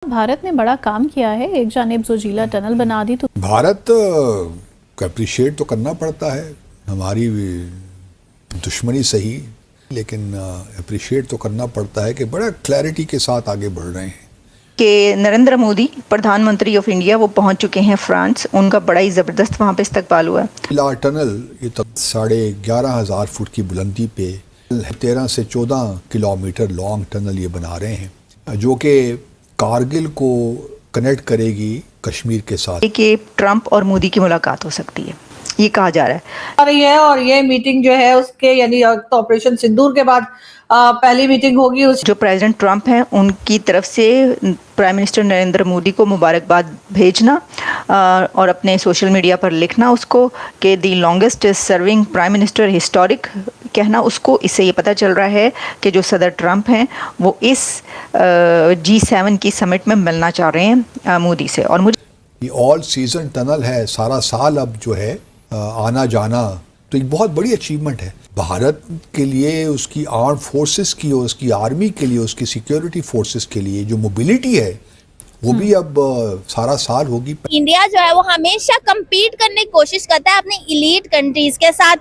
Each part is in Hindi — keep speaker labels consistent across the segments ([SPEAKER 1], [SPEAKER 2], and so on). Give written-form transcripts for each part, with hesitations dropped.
[SPEAKER 1] भारत ने बड़ा काम किया है, एक जानिब जोजिला टनल बना दी तो
[SPEAKER 2] भारत को अप्रिशिएट तो करना पड़ता है। हमारी दुश्मनी सही, लेकिन अप्रिशिएट तो करना पड़ता है कि बड़ा क्लैरिटी के साथ आगे बढ़ रहे हैं।
[SPEAKER 3] कि नरेंद्र मोदी प्रधानमंत्री ऑफ इंडिया वो पहुंच चुके हैं फ्रांस। उनका बड़ा ही ज़बरदस्त वहाँ पे इस्तकबाल हुआ है।
[SPEAKER 2] जोजिला टनल ये तो 11,500 फुट की बुलंदी पे 13 से 14 किलोमीटर लॉन्ग टनल ये बना रहे हैं, जो कि कारगिल को कनेक्ट करेगी कश्मीर के साथ।
[SPEAKER 3] कि ट्रंप और मोदी की मुलाकात हो सकती है, ये कहा जा रहा है।
[SPEAKER 4] और ये मीटिंग जो है उसके यानी तो ऑपरेशन सिंदूर के बाद पहली मीटिंग होगी।
[SPEAKER 3] जो प्रेसिडेंट ट्रंप हैं उनकी तरफ से प्राइम मिनिस्टर नरेंद्र मोदी को मुबारकबाद भेजना और अपने सोशल मीडिया पर लिखना उसको कि दी longest serving prime minister historic कहना, उसको इससे ये पता चल रहा है कि जो सदर ट्रंप हैं वो इस G7 की समिट में मिलना चाह रहे हैं मोदी से। और मुझे
[SPEAKER 2] ये ऑल सीजन टनल है, सारा साल अब जो है आना जाना, तो एक बहुत बड़ी अचीवमेंट है भारत के लिए, उसकी आर्म फोर्सेस की और उसकी आर्मी के लिए, उसकी सिक्योरिटी फोर्सेस के लिए जो मोबिलिटी है वो भी अब सारा साल होगी।
[SPEAKER 5] इंडिया जो है वो हमेशा compete करने की कोशिश करता है अपने इलीट कंट्रीज के साथ।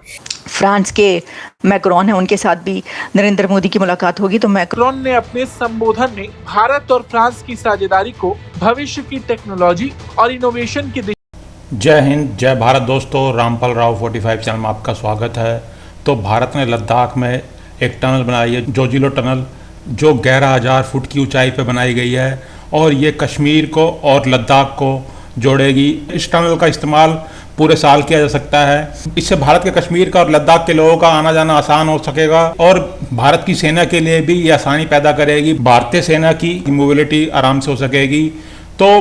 [SPEAKER 3] फ्रांस के मैक्रोन हैं, उनके साथ भी नरेंद्र मोदी की मुलाकात होगी। तो
[SPEAKER 6] मैक्रोन ने अपने संबोधन में भारत और फ्रांस की साझेदारी को भविष्य की टेक्नोलॉजी और इनोवेशन की
[SPEAKER 7] जय हिंद, जय भारत। दोस्तों, रामपाल राव 45 चैनल में आपका स्वागत है। तो भारत ने लद्दाख में एक टनल बनाई है, जोजिला टनल, जो 11,000 फुट की ऊंचाई पर बनाई गई है और ये कश्मीर को और लद्दाख को जोड़ेगी। इस टनल का इस्तेमाल पूरे साल किया जा सकता है। इससे भारत के कश्मीर का और लद्दाख के लोगों का आना जाना आसान हो सकेगा और भारत की सेना के लिए भी ये आसानी पैदा करेगी। भारतीय सेना की मोबिलिटी आराम से हो सकेगी। तो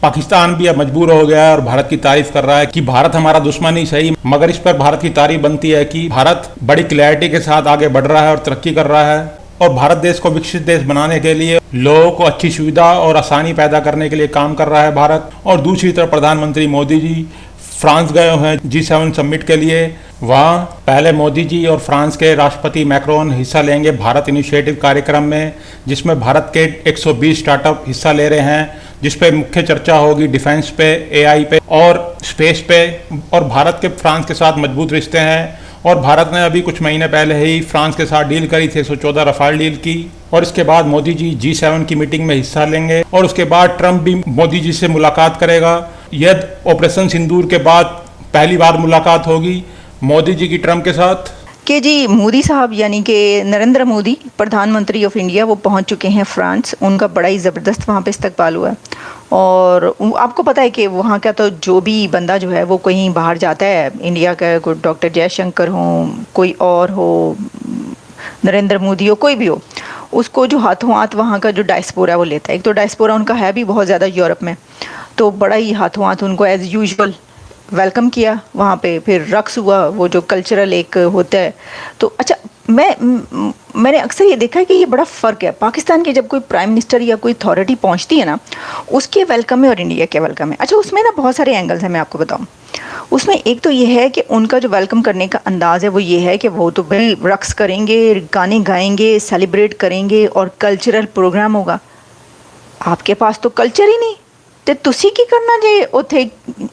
[SPEAKER 7] पाकिस्तान भी अब मजबूर हो गया है और भारत की तारीफ कर रहा है कि भारत हमारा दुश्मन ही सही, मगर इस पर भारत की तारीफ बनती है कि भारत बड़ी क्लैरिटी के साथ आगे बढ़ रहा है और तरक्की कर रहा है और भारत देश को विकसित देश बनाने के लिए, लोगों को अच्छी सुविधा और आसानी पैदा करने के लिए काम कर रहा है भारत। और दूसरी तरफ प्रधानमंत्री मोदी जी फ्रांस गए हुए हैं G7 समिट के लिए। वहाँ पहले मोदी जी और फ्रांस के राष्ट्रपति मैक्रोन हिस्सा लेंगे भारत इनिशिएटिव कार्यक्रम में, जिसमें भारत के 120 स्टार्टअप हिस्सा ले रहे हैं, जिस पे मुख्य चर्चा होगी डिफेंस पे, AI पे और स्पेस पे। और भारत के फ्रांस के साथ मजबूत रिश्ते हैं और भारत ने अभी कुछ महीने पहले ही फ्रांस के साथ डील करी थी, 114 रफाल डील की। और इसके बाद मोदी जी G7 की मीटिंग में हिस्सा लेंगे और उसके बाद ट्रंप भी मोदी जी से मुलाकात करेगा। यह ऑपरेशन सिंदूर के बाद पहली बार मुलाकात होगी मोदी जी की ट्रंप के साथ।
[SPEAKER 3] कि जी मोदी साहब यानी कि नरेंद्र मोदी प्रधानमंत्री ऑफ इंडिया वो पहुंच चुके हैं फ्रांस। उनका बड़ा ही ज़बरदस्त वहाँ पे इस्तकबाल हुआ है। और आपको पता है कि वहाँ का तो जो भी बंदा जो है वो कहीं बाहर जाता है, इंडिया का कोई डॉक्टर जयशंकर हो, कोई और हो, नरेंद्र मोदी हो, कोई भी हो, उसको जो हाथों हाथ वहाँ का जो डायस्पोरा वो लेता है। एक तो डायस्पोरा उनका है भी बहुत ज़्यादा यूरोप में, तो बड़ा ही हाथों हाथ उनको एज़ यूजुअल वेलकम किया वहाँ पे। फिर रक्स हुआ, वो जो कल्चरल एक होता है। तो अच्छा, मैंने अक्सर ये देखा है कि ये बड़ा फ़र्क है पाकिस्तान के, जब कोई प्राइम मिनिस्टर या कोई अथॉरिटी पहुँचती है ना, उसके वेलकम में और इंडिया के वेलकम में। अच्छा, उसमें ना बहुत सारे एंगल्स हैं, मैं आपको बताऊँ। उसमें एक तो ये है कि उनका जो वेलकम करने का अंदाज़ है वो ये है कि वो तो भाई रक्स करेंगे, गाने गाएंगे, सेलिब्रेट करेंगे और कल्चरल प्रोग्राम होगा। आपके पास तो कल्चर ही नहीं, तो तुसी की करना जे उथे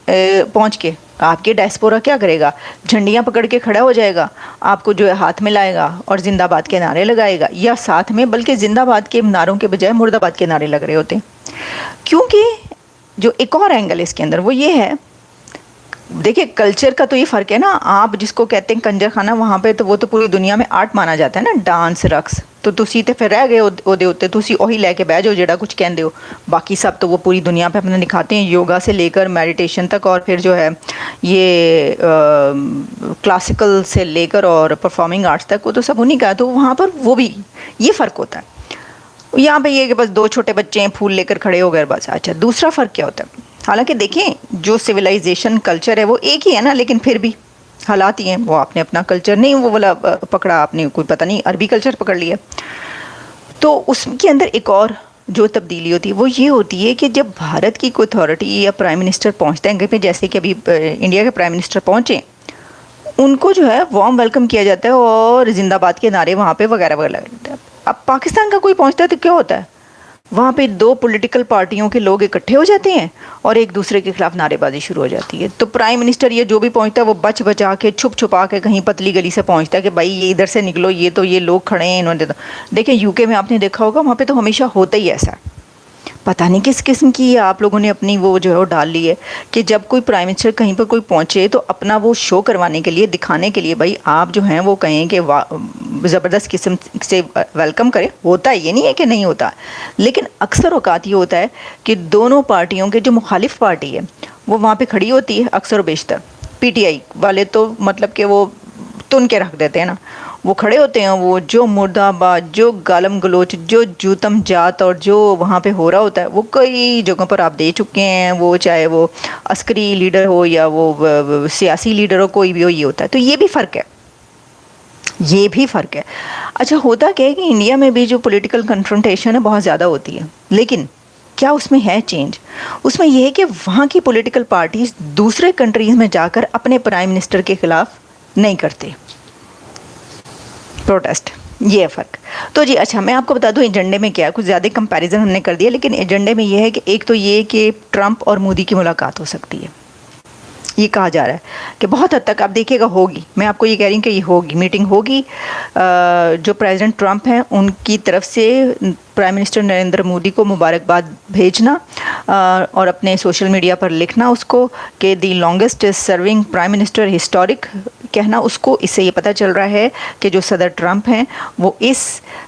[SPEAKER 3] पहुँच के। आपके डायस्पोरा क्या करेगा? झंडियाँ पकड़ के खड़ा हो जाएगा, आपको जो है हाथ मिलाएगा और जिंदाबाद के नारे लगाएगा, या साथ में बल्कि जिंदाबाद के नारों के बजाय मुर्दाबाद के नारे लग रहे होते हैं। क्योंकि जो एक और एंगल है इसके अंदर वो ये है, देखिए कल्चर का तो ये फ़र्क है ना। आप जिसको कहते हैं कंजर खाना, वहाँ पे तो वो तो पूरी दुनिया में आर्ट माना जाता है ना, डांस रक्स। तो तुसी तो फिर रह गए ओदे उत्ते, तुसी ओही लैके बह जाओ जेड़ा कुछ कहते हो। बाकी सब तो वो पूरी दुनिया पे अपने दिखाते हैं, योगा से लेकर मेडिटेशन तक, और फिर जो है ये क्लासिकल से लेकर और परफॉर्मिंग आर्ट्स तक, वो तो सब उन्हीं का। तो वहाँ पर वो भी ये फ़र्क होता है। यहाँ पे ये कि बस 2 छोटे बच्चे हैं, फूल लेकर खड़े हो गए बस। अच्छा, दूसरा फ़र्क क्या होता है? हालांकि देखें जो सिविलाइजेशन कल्चर है वो एक ही है ना, लेकिन फिर भी हालात ही हैं। वो आपने अपना कल्चर नहीं वो वाला पकड़ा, आपने कोई पता नहीं अरबी कल्चर पकड़ लिया। तो उसके अंदर एक और जो तब्दीली होती है वो ये होती है कि जब भारत की कोई अथॉरिटी या प्राइम मिनिस्टर पहुँचते हैं कहीं पे, जैसे कि अभी इंडिया के प्राइम मिनिस्टर पहुँचे, उनको जो है वार्म वेलकम किया जाता है और जिंदाबाद के नारे वहाँ पे वगैरह वगैरह लगते हैं। अब पाकिस्तान का कोई पहुँचता है तो क्या होता है? वहाँ पे दो पॉलिटिकल पार्टियों के लोग इकट्ठे हो जाते हैं और एक दूसरे के खिलाफ नारेबाजी शुरू हो जाती है। तो प्राइम मिनिस्टर ये जो भी पहुंचता है वो बच बचा के छुप छुपा के कहीं पतली गली से पहुंचता है कि भाई ये इधर से निकलो, ये तो ये लोग खड़े हैं इन्होंने। तो देखिए यूके में आपने देखा होगा, वहाँ पे तो हमेशा होता ही ऐसा है। पता नहीं किस किस्म की आप लोगों ने अपनी वो जो है वो डाल ली है कि जब कोई प्राइम मिनिस्टर कहीं पर कोई पहुंचे तो अपना वो शो करवाने के लिए, दिखाने के लिए भाई आप जो हैं वो कहें कि ज़बरदस्त किस्म से वेलकम करें। होता है, ये नहीं है कि नहीं होता, लेकिन अक्सर औकात ये होता है कि दोनों पार्टियों के जो मुखालिफ पार्टी है वो वहाँ पे खड़ी होती है अक्सर बेशतर। पीटीआई वाले तो मतलब कि वो तुन के रख देते हैं ना, वो खड़े होते हैं, वो जो मुर्दाबाद, जो गालम गलोच, जो जूतम जात और जो वहाँ पे हो रहा होता है वो कई जगहों पर आप दे चुके हैं। वो चाहे वो अस्करी लीडर हो या वो सियासी लीडर हो, कोई भी हो, ये होता है। तो ये भी फ़र्क है, ये भी फ़र्क है। अच्छा, होता क्या है कि इंडिया में भी जो पॉलिटिकल कन्फ्रंटेशन है बहुत ज़्यादा होती है, लेकिन क्या उसमें है चेंज? उसमें यह है कि वहाँ की पॉलिटिकल पार्टीज दूसरे कंट्रीज़ में जाकर अपने प्राइम मिनिस्टर के ख़िलाफ़ नहीं करते प्रोटेस्ट, ये है फ़र्क। तो जी अच्छा, मैं आपको बता दूं एजेंडे में क्या है। कुछ ज़्यादा कंपैरिजन हमने कर दिया, लेकिन एजेंडे में ये है कि एक तो ये कि ट्रंप और मोदी की मुलाकात हो सकती है। ये कहा जा रहा है कि बहुत हद तक आप देखिएगा होगी। मैं आपको ये कह रही हूँ कि ये होगी, मीटिंग होगी। जो प्रेसिडेंट ट्रंप हैं उनकी तरफ से प्राइम मिनिस्टर नरेंद्र मोदी को मुबारकबाद भेजना और अपने सोशल मीडिया पर लिखना उसको कि दी longest serving prime minister historic कहना उसको। इससे ये पता चल रहा है कि जो सदर ट्रंप हैं वो इस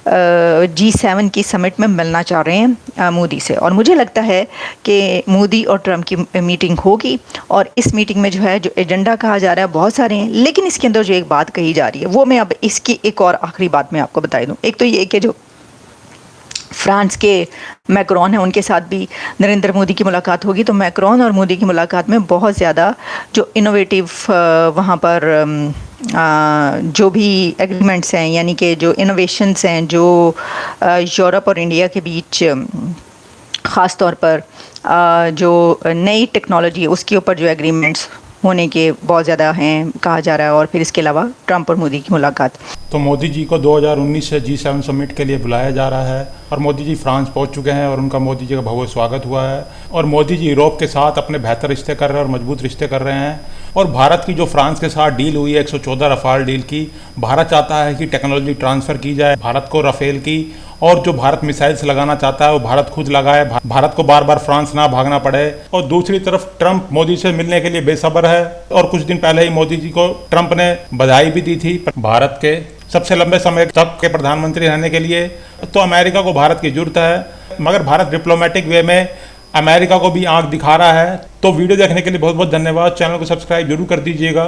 [SPEAKER 3] G7 की समिट में मिलना चाह रहे हैं मोदी से। और मुझे लगता है कि मोदी और ट्रंप की मीटिंग होगी और इस मीटिंग में जो है जो एजेंडा कहा जा रहा है बहुत सारे हैं, लेकिन इसके अंदर जो एक बात कही जा रही है वो मैं अब इसकी एक और आखिरी बात मैं आपको बता दूँ। एक तो ये कि जो फ्रांस के मैक्रोन हैं उनके साथ भी नरेंद्र मोदी की मुलाकात होगी। तो मैक्रोन और मोदी की मुलाकात में बहुत ज़्यादा जो इनोवेटिव वहाँ पर जो भी एग्रीमेंट्स हैं, यानी कि जो इनोवेशंस हैं जो यूरोप और इंडिया के बीच ख़ास तौर पर जो नई टेक्नोलॉजी है उसके ऊपर जो एग्रीमेंट्स होने के बहुत ज़्यादा हैं कहा जा रहा है। और फिर इसके अलावा ट्रंप और मोदी की मुलाकात।
[SPEAKER 7] तो मोदी जी को 2019 से G7 समिट के लिए बुलाया जा रहा है और मोदी जी फ्रांस पहुंच चुके हैं और उनका मोदी जी का भव्य स्वागत हुआ है। और मोदी जी यूरोप के साथ अपने बेहतर रिश्ते कर रहे हैं और मजबूत रिश्ते कर रहे हैं। और भारत की जो फ्रांस के साथ डील हुई है 114 रफाल डील की, भारत चाहता है कि टेक्नोलॉजी ट्रांसफ़र की जाए भारत को रफेल की, और जो भारत मिसाइल्स लगाना चाहता है वो भारत खुद लगाए, भारत को बार बार फ्रांस ना भागना पड़े। और दूसरी तरफ ट्रंप मोदी से मिलने के लिए बेसब्र है और कुछ दिन पहले ही मोदी जी को ट्रंप ने बधाई भी दी थी भारत के सबसे लंबे समय तक के प्रधानमंत्री रहने के लिए। तो अमेरिका को भारत की जरूरत है, मगर भारत डिप्लोमेटिक वे में अमेरिका को भी आंख दिखा रहा है। तो वीडियो देखने के लिए बहुत बहुत धन्यवाद। चैनल को सब्सक्राइब जरूर कर दीजिएगा।